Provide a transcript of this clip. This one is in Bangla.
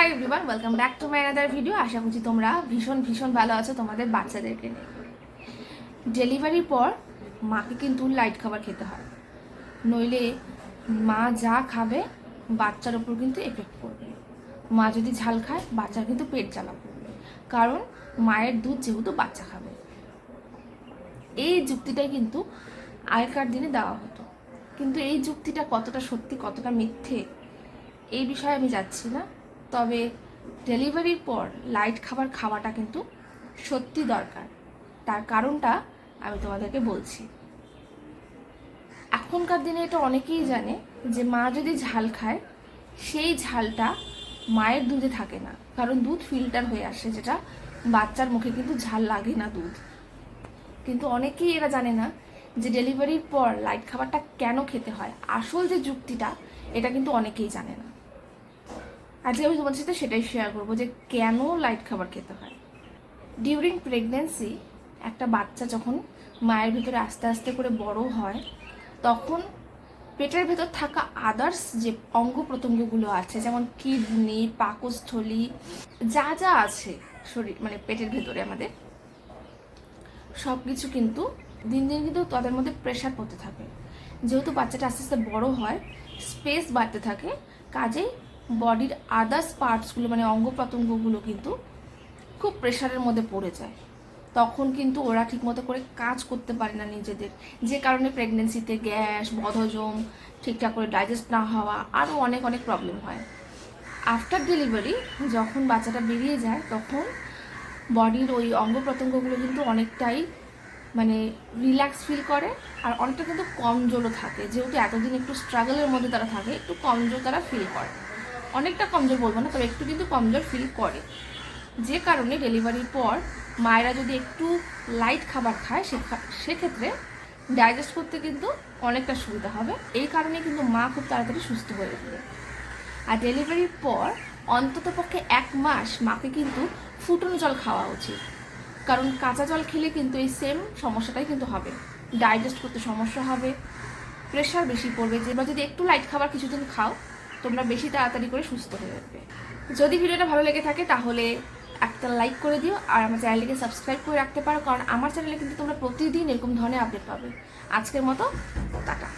High everyone, welcome back to my another video. আশা করছি তোমরা ভীষণ ভালো আছো তোমাদের বাচ্চাদেরকে নিয়ে। ডেলিভারির পর মাকে কিন্তু লাইট খাবার খেতে হয়, নইলে মা যা খাবে বাচ্চার ওপর কিন্তু এফেক্ট করবে। মা যদি ঝাল খায় বাচ্চার কিন্তু পেট জ্বালা করবে, কারণ মায়ের দুধ যেহেতু বাচ্চা খাবে। এই যুক্তিটাই কিন্তু আগেকার দিনে দেওয়া হতো, কিন্তু এই যুক্তিটা কতটা সত্যি কতটা মিথ্যে এই বিষয়ে আমি যাচ্ছি না। তবে ডেলিভারির পর লাইট খাবার খাওয়াটা কিন্তু সত্যি দরকার। তার কারণটা আমি তোমাদেরকে বলছি। এখনকার দিনে এটা অনেকেই জানে যে মা যদি ঝাল খায় সেই ঝালটা মায়ের দুধে থাকে না, কারণ দুধ ফিল্টার হয়ে আসে, যেটা বাচ্চার মুখে কিন্তু ঝাল লাগে না দুধ। কিন্তু অনেকেই এরা জানে না যে ডেলিভারির পর লাইট খাবারটা কেন খেতে হয়। আসল যে যুক্তিটা এটা কিন্তু অনেকেই জানে না। আজকে আমি তোমাদের সাথে সেটাই শেয়ার করবো যে কেন লাইট খাবার খেতে হয়। ডিউরিং প্রেগনেন্সি একটা বাচ্চা যখন মায়ের ভিতরে আস্তে আস্তে করে বড় হয়, তখন পেটের ভেতর থাকা আদার্স যে অঙ্গ প্রত্যঙ্গগুলো আছে, যেমন কিডনি, পাকস্থলী, যা যা আছে শরীর মানে পেটের ভেতরে আমাদের, সব কিছু কিন্তু দিন দিন কিন্তু তাদের মধ্যে প্রেশার পড়তে থাকে। যেহেতু বাচ্চাটা আস্তে আস্তে বড় হয়, স্পেস বাড়তে থাকে, কাজেই বডির আদার্স পার্টসগুলো মানে অঙ্গ প্রত্যঙ্গগুলো কিন্তু খুব প্রেশারের মধ্যে পড়ে যায়। তখন কিন্তু ওরা ঠিকমতো করে কাজ করতে পারে না নিজেদের, যে কারণে প্রেগনেন্সিতে গ্যাস, বদহজম, ঠিকঠাক করে ডাইজেস্ট না হওয়া, আরও অনেক প্রবলেম হয়। আফটার ডেলিভারি যখন বাচ্চাটা বেরিয়ে যায় তখন বডির ওই অঙ্গ প্রত্যঙ্গগুলো কিন্তু অনেকটাই মানে রিল্যাক্স ফিল করে, আর অনেকটা কিন্তু কমজোরও থাকে। যেহেতু এতদিন একটু স্ট্রাগলের মধ্যে তারা থাকে, একটু কমজোর তারা ফিল করে। অনেকটা কমজোর বলবো না, তবে একটু কিন্তু কমজোর ফিল করে। যে কারণে ডেলিভারির পর মায়েরা যদি একটু লাইট খাবার খায় সেক্ষেত্রে ডাইজেস্ট করতে কিন্তু অনেকটা সুবিধা হবে। এই কারণে কিন্তু মা খুব তাড়াতাড়ি সুস্থ হয়ে উঠবে। আর ডেলিভারির পর অন্ততপক্ষে 1 মাস মাকে কিন্তু ফুটনো জল খাওয়া উচিত, কারণ কাঁচা জল খেলে কিন্তু এই সেম সমস্যাটাই কিন্তু হবে, ডাইজেস্ট করতে সমস্যা হবে, প্রেশার বেশি পড়বে। যেবার যদি একটু লাইট খাবার কিছুদিন খাও, তোমরা বেশি তাড়াতাড়ি করে সুস্থ হয়ে যাবে। যদি ভিডিওটা ভালো লেগে থাকে তাহলে একটা লাইক করে দিও, আর আমার চ্যানেলটিকে সাবস্ক্রাইব করে রাখতে পারো, কারণ আমার চ্যানেলে কিন্তু তোমরা প্রতিদিন এরকম ধরনের আপডেট পাবে। আজকের মতো টাটা।